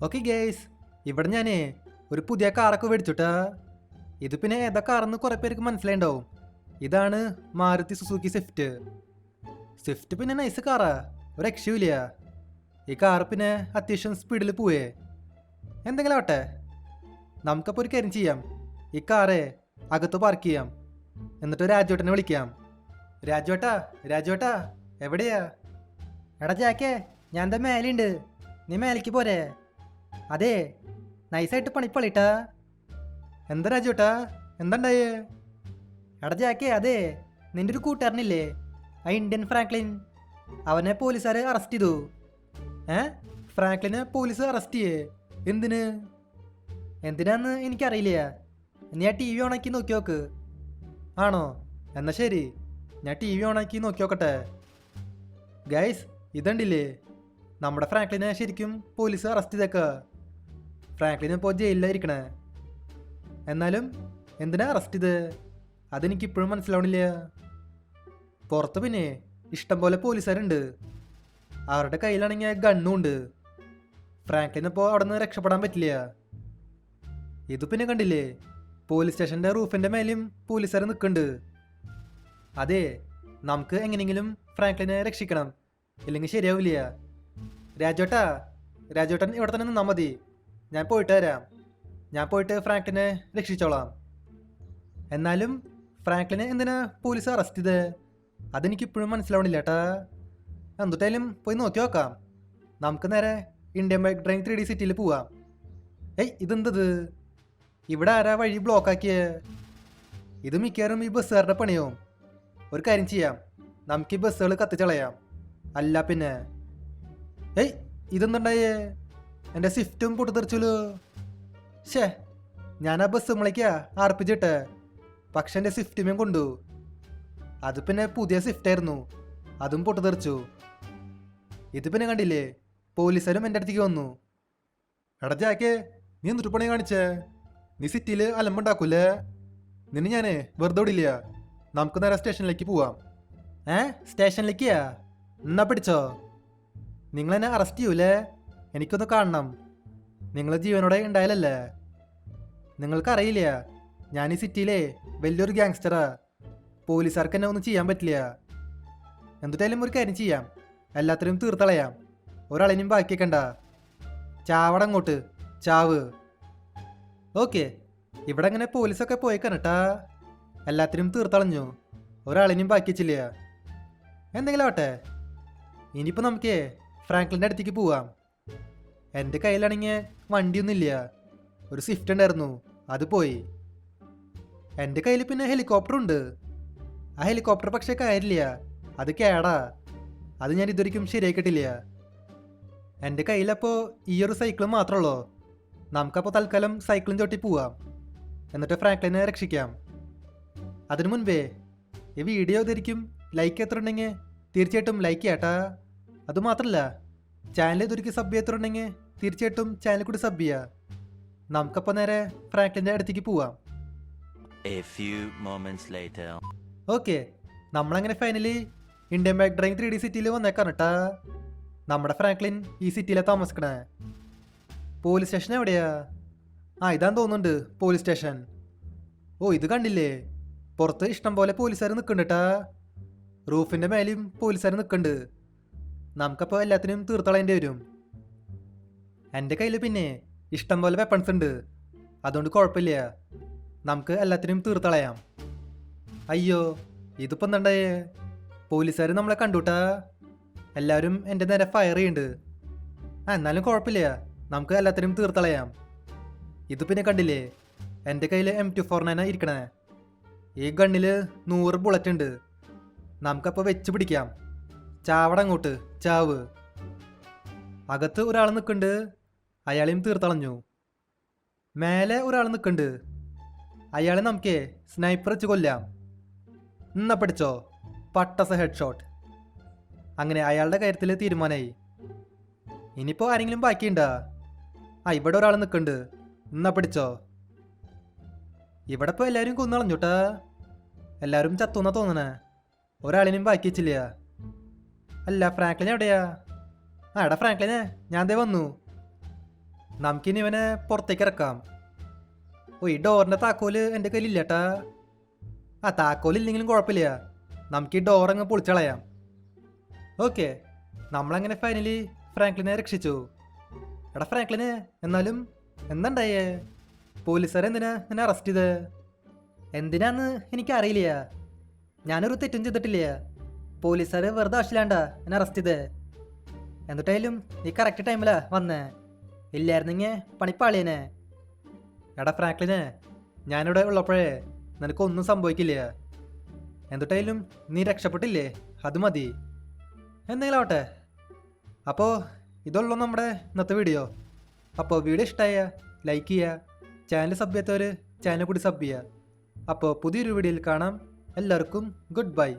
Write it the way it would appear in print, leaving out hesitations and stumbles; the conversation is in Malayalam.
ഓക്കെ ഗേസ്, ഇവിടെ ഞാനേ ഒരു പുതിയ കാറൊക്കെ മേടിച്ചുട്ടാ. ഇത് പിന്നെ ഏതാ കാറെന്ന് കുറെ പേർക്ക് മനസ്സിലായിണ്ടാവും. ഇതാണ് മാരുതി സുസുക്കി സ്വിഫ്റ്റ്. സ്വിഫ്റ്റ് പിന്നെ നൈസ് കാറാ, ഒരു രക്ഷയില്ല. ഈ കാറ് പിന്നെ അത്യാവശ്യം സ്പീഡിൽ പോവേ. എന്തെങ്കിലും ആവട്ടെ, നമുക്കപ്പോൾ ഒരു കാര്യം ചെയ്യാം. ഈ കാറേ അകത്ത് പാർക്ക് ചെയ്യാം, എന്നിട്ട് രാജുവേട്ടനെ വിളിക്കാം. രാജുവേട്ടാ, രാജുവേട്ടാ, എവിടെയാ? എടാ ജാക്കേ, ഞാൻ എന്താ മേലെയുണ്ട്, നീ മേലേക്ക് പോരെ? അതെ, നൈസായിട്ട് പണിപ്പളിട്ടാ. എന്താ രാജുവേട്ടാ, എന്താണ്ടായേ? എടാ ജാക്കേ, അതെ, നിന്റെ ഒരു കൂട്ടുകാരനില്ലേ, ആ ഇന്ത്യൻ ഫ്രാങ്ക്ലിൻ, അവനെ പോലീസുകാർ അറസ്റ്റ് ചെയ്തു. ഫ്രാങ്ക്ലിനെ പോലീസ് അറസ്റ്റ് ചെയ്യേ? എന്തിന്? എന്തിനാന്ന് എനിക്കറിയില്ല. നീ ആ ടി വി ഓണാക്കി നോക്കി നോക്ക്. ആണോ? എന്നാ ശരി, ഞാൻ ടി വി ഓണാക്കി നോക്കി നോക്കട്ടെ. ഗൈസ്, ഇതുണ്ടില്ലേ, നമ്മുടെ ഫ്രാങ്ക്ലിനെ ശരിക്കും പോലീസ് അറസ്റ്റ് ചെയ്തേക്ക. ഫ്രാങ്ക്ലിനെ ഇപ്പോൾ ജയിലിലായിരിക്കണേ. എന്നാലും എന്തിനാ അറസ്റ്റ് ചെയ്ത് അതെനിക്കിപ്പോഴും മനസ്സിലാവണില്ല. പുറത്ത് പിന്നെ ഇഷ്ടം പോലെ പോലീസുകാരുണ്ട്, അവരുടെ കയ്യിലാണെങ്കിൽ ഗണ്ണും ഉണ്ട്. ഫ്രാങ്ക്ലിനിപ്പോൾ അവിടെ നിന്ന് രക്ഷപ്പെടാൻ പറ്റില്ല. ഇത് പിന്നെ കണ്ടില്ലേ, പോലീസ് സ്റ്റേഷൻ്റെ റൂഫിൻ്റെ മേലെയും പോലീസുകാർ നിൽക്കുന്നുണ്ട്. അതെ, നമുക്ക് എങ്ങനെയെങ്കിലും ഫ്രാങ്ക്ലിനെ രക്ഷിക്കണം, ഇല്ലെങ്കിൽ ശരിയാവില്ല. രാജുവേട്ടാ, രാജുവേട്ടൻ ഇവിടെ തന്നെ നിന്നാൽ മതി, ഞാൻ പോയിട്ട് വരാം. ഞാൻ പോയിട്ട് ഫ്രാങ്ക്ലിനെ രക്ഷിച്ചോളാം. എന്നാലും ഫ്രാങ്ക്ലിനെ എന്തിനാ പോലീസ് അറസ്റ്റ് ചെയ്ത് അതെനിക്കിപ്പോഴും മനസ്സിലാവണില്ല ഏട്ടാ. എന്തുട്ടായാലും പോയി നോക്കി നോക്കാം. നമുക്ക് നേരെ ഇന്ത്യൻ ബൈക്ക് ഡ്രൈവിംഗ് 3D സിറ്റിയിൽ പോവാം. ഇതെന്തത്? ഇവിടെ ആരാ വഴി ബ്ലോക്കാക്കിയേ? ഇത് മിക്കവാറും ഈ ബസ്സുകാരുടെ പണിയാവും. ഒരു കാര്യം ചെയ്യാം, നമുക്ക് ഈ ബസ്സുകൾ കത്തിച്ചളയാം. അല്ല പിന്നെ ഇതെന്തുണ്ടായേ? എൻ്റെ സ്വിഫ്റ്റും പൊട്ടിത്തെറിച്ചല്ലോ. ഷേ, ഞാൻ ആ ബസ് നമ്മളേക്കാ ആർപ്പിച്ചിട്ടെ, പക്ഷെ എൻ്റെ സ്വിഫ്റ്റുമേം കൊണ്ടു. അത് പിന്നെ പുതിയ സ്വിഫ്റ്റായിരുന്നു, അതും പൊട്ടിത്തെറിച്ചു. ഇത് പിന്നെ കണ്ടില്ലേ, പോലീസുകാരും എൻ്റെ അടുത്തേക്ക് വന്നു. എടാ ജാക്കേ, നീ എന്തൊരു പണി കാണിച്ചേ? നീ സിറ്റിയിൽ അലമ്പുണ്ടാക്കൂലേ? നിന്നെ ഞാനേ വെറുതെ വിടില്ല. നമുക്ക് നേരെ സ്റ്റേഷനിലേക്ക് പോവാം. സ്റ്റേഷനിലേക്കാ? എന്നാ പിടിച്ചോ. നിങ്ങളെന്നെ അറസ്റ്റ് ചെയ്യൂലേ? എനിക്കൊന്ന് കാണണം. നിങ്ങൾ ജീവനോടെ ഉണ്ടായാലല്ലേ? നിങ്ങൾക്കറിയില്ല, ഞാൻ ഈ സിറ്റിയിലെ വലിയൊരു ഗ്യാങ്സ്റ്ററാ. പോലീസുകാർക്ക് എന്നെ ഒന്നും ചെയ്യാൻ പറ്റില്ല. എന്തിട്ടായാലും ഒരു കാര്യം ചെയ്യാം, എല്ലാത്തിനും തീർത്തളയാം. ഒരാളിനും ബാക്കി വെക്കണ്ട. ചാവടങ്ങോട്ട്, ചാവ്. ഓക്കെ, ഇവിടെ അങ്ങനെ പോലീസൊക്കെ പോയിക്കാനട്ടാ. എല്ലാത്തിനും തീർത്തളഞ്ഞു, ഒരാളിനും ബാക്കി വെച്ചില്ല. എന്തെങ്കിലും ആവട്ടെ, ഇനിയിപ്പോൾ നമുക്ക് ഫ്രാങ്ക്ലിൻ്റെ അടുത്തേക്ക് പോവാം. എൻ്റെ കയ്യിലാണെങ്കിൽ വണ്ടിയൊന്നുമില്ല, ഒരു സ്വിഫ്റ്റ് ഉണ്ടായിരുന്നു, അത് പോയി. എൻ്റെ കയ്യിൽ പിന്നെ ഹെലികോപ്റ്ററുണ്ട്. ആ ഹെലികോപ്റ്റർ പക്ഷേ കാര്യമില്ല, അത് കേടാ. അത് ഞാൻ ഇതുവരെയ്ക്കും ശരിയാക്കിയിട്ടില്ല. എൻ്റെ കയ്യിലപ്പോൾ ഈ ഒരു സൈക്കിളും മാത്രമുള്ളൂ. നമുക്കപ്പോൾ തൽക്കാലം സൈക്കിളും ചോട്ടി പോവാം, എന്നിട്ട് ഫ്രാങ്ക്ലിനെ രക്ഷിക്കാം. അതിനു മുൻപേ ഈ വീഡിയോ ഇതായിരിക്കും ലൈക്ക് എത്ര ഉണ്ടെങ്കിൽ തീർച്ചയായിട്ടും ലൈക്ക് ചെയ്യാട്ടാ. അതുമാത്രമല്ല, ചാനൽ ഇതൊരിക്കൽ സബ് ചെയ്തിട്ടുണ്ടെങ്കിൽ തീർച്ചയായിട്ടും ചാനൽ കൂടി സബ് ചെയ്യുക. നമുക്കപ്പോൾ നേരെ ഫ്രാങ്ക്ലിൻ്റെ അടുത്തേക്ക് പോവാം. ഓക്കെ, നമ്മളങ്ങനെ finally Indian bike driving 3D സിറ്റിയിൽ വന്നേക്കാണ് കേട്ടാ. നമ്മുടെ ഫ്രാങ്ക്ലിൻ ഈ സിറ്റിയിലാണ് താമസിക്കണേ. പോലീസ് സ്റ്റേഷൻ എവിടെയാ? ഇതാന്ന് തോന്നുന്നുണ്ട് പോലീസ് സ്റ്റേഷൻ. ഇത് കണ്ടില്ലേ, പുറത്ത് ഇഷ്ടം പോലെ പോലീസുകാർ നിൽക്കുന്നുണ്ട്. റൂഫിൻ്റെ മേലെയും പോലീസുകാർ നിൽക്കുന്നുണ്ട്. നമുക്കപ്പോൾ എല്ലാത്തിനും തീർത്തളയേണ്ടി വരും. എൻ്റെ കയ്യിൽ പിന്നെ ഇഷ്ടം പോലെ വെപ്പൺസ് ഉണ്ട്, അതുകൊണ്ട് കുഴപ്പമില്ല, നമുക്ക് എല്ലാത്തിനും തീർത്തളയാം. അയ്യോ, ഇതിപ്പോൾ എന്താണ്ടായേ? പോലീസുകാർ നമ്മളെ കണ്ടുട്ടാ. എല്ലാവരും എൻ്റെ നേരെ ഫയർ ചെയ്യുന്നുണ്ട്. എന്നാലും കുഴപ്പമില്ല, നമുക്ക് എല്ലാത്തിനും തീർത്തളയാം. ഇത് പിന്നെ കണ്ടില്ലേ, എൻ്റെ കയ്യിൽ M249 ഇരിക്കണേ. ഈ ഗണ്ണിൽ 100 ബുള്ളറ്റ് ഉണ്ട്. നമുക്കപ്പോൾ വെച്ച് പിടിക്കാം. ചാവടങ്ങോട്ട്, ചാവ്. അകത്ത് ഒരാൾ നിൽക്കുന്നുണ്ട്, അയാളെയും തീർത്തളഞ്ഞു. മേലെ ഒരാൾ നിൽക്കുന്നുണ്ട്, അയാളെ നമുക്ക് സ്നൈപ്പർ വെച്ച് കൊല്ലാം. എന്നാ പിടിച്ചോ, പട്ടസ ഹെഡ് ഷോട്ട്. അങ്ങനെ അയാളുടെ കാര്യത്തിൽ തീരുമാനമായി. ഇനിയിപ്പോൾ ആരെങ്കിലും ബാക്കിയുണ്ടാ? ഇവിടെ ഒരാൾ നിൽക്കുന്നുണ്ട്, എന്നാ പിടിച്ചോ. ഇവിടെ ഇപ്പോൾ എല്ലാവരും കൊന്നളഞ്ഞൂട്ടാ. എല്ലാവരും ചത്തുന്നാ തോന്നണേ, ഒരാളിനും ബാക്കി വെച്ചില്ല. അല്ല, ഫ്രാങ്ക്ലിൻ എവിടെയാ? എടാ ഫ്രാങ്ക്ലിനെ, ഞാൻ ദേ വന്നു. നമുക്കിനി ഇവനെ പുറത്തേക്ക് ഇറക്കാം. ഓ, ഈ ഡോറിൻ്റെ താക്കോല് എൻ്റെ കയ്യിലില്ലേട്ടാ. ആ, താക്കോലില്ലെങ്കിലും കുഴപ്പമില്ല, നമുക്ക് ഈ ഡോറങ്ങ് പൊളിച്ചളയാം. ഓക്കെ, നമ്മളങ്ങനെ ഫൈനലി ഫ്രാങ്ക്ലിനെ രക്ഷിച്ചു. എടാ ഫ്രാങ്ക്ലിന്, എന്നാലും എന്തുണ്ടായേ? പോലീസുകാരെ എന്തിനാ നിന്നെ അറസ്റ്റ് ചെയ്ത്? എന്തിനാന്ന് എനിക്കറിയില്ല, ഞാനൊരു തെറ്റും ചെയ്തിട്ടില്ല. പോലീസുകാർ വെറുതെ ആവശ്യമില്ലാണ്ടാ എന്നെ അറസ്റ്റ് ചെയ്ത്. എന്നിട്ടായാലും നീ കറക്റ്റ് ടൈമിലാ വന്നേ, ഇല്ലായിരുന്നെങ്കിൽ പണിപ്പാളിയനെ. എടാ ഫ്രാങ്ക്ലിന്, ഞാനിവിടെ ഉള്ളപ്പോഴേ നിനക്കൊന്നും സംഭവിക്കില്ല. എന്നിട്ടായാലും നീ രക്ഷപ്പെട്ടില്ലേ, അത് മതി. എന്തെങ്കിലും ആവട്ടെ. അപ്പോൾ ഇതുള്ളൂ നമ്മുടെ ഇന്നത്തെ വീഡിയോ. അപ്പോൾ വീഡിയോ ഇഷ്ടമായ ലൈക്ക് ചെയ്യുക, ചാനൽ സബ് ചെയ്യാത്തവർ ചാനൽ കൂടി സബ് ചെയ്യുക. അപ്പോൾ പുതിയൊരു വീഡിയോയിൽ കാണാം. എല്ലാവർക്കും ഗുഡ് ബൈ.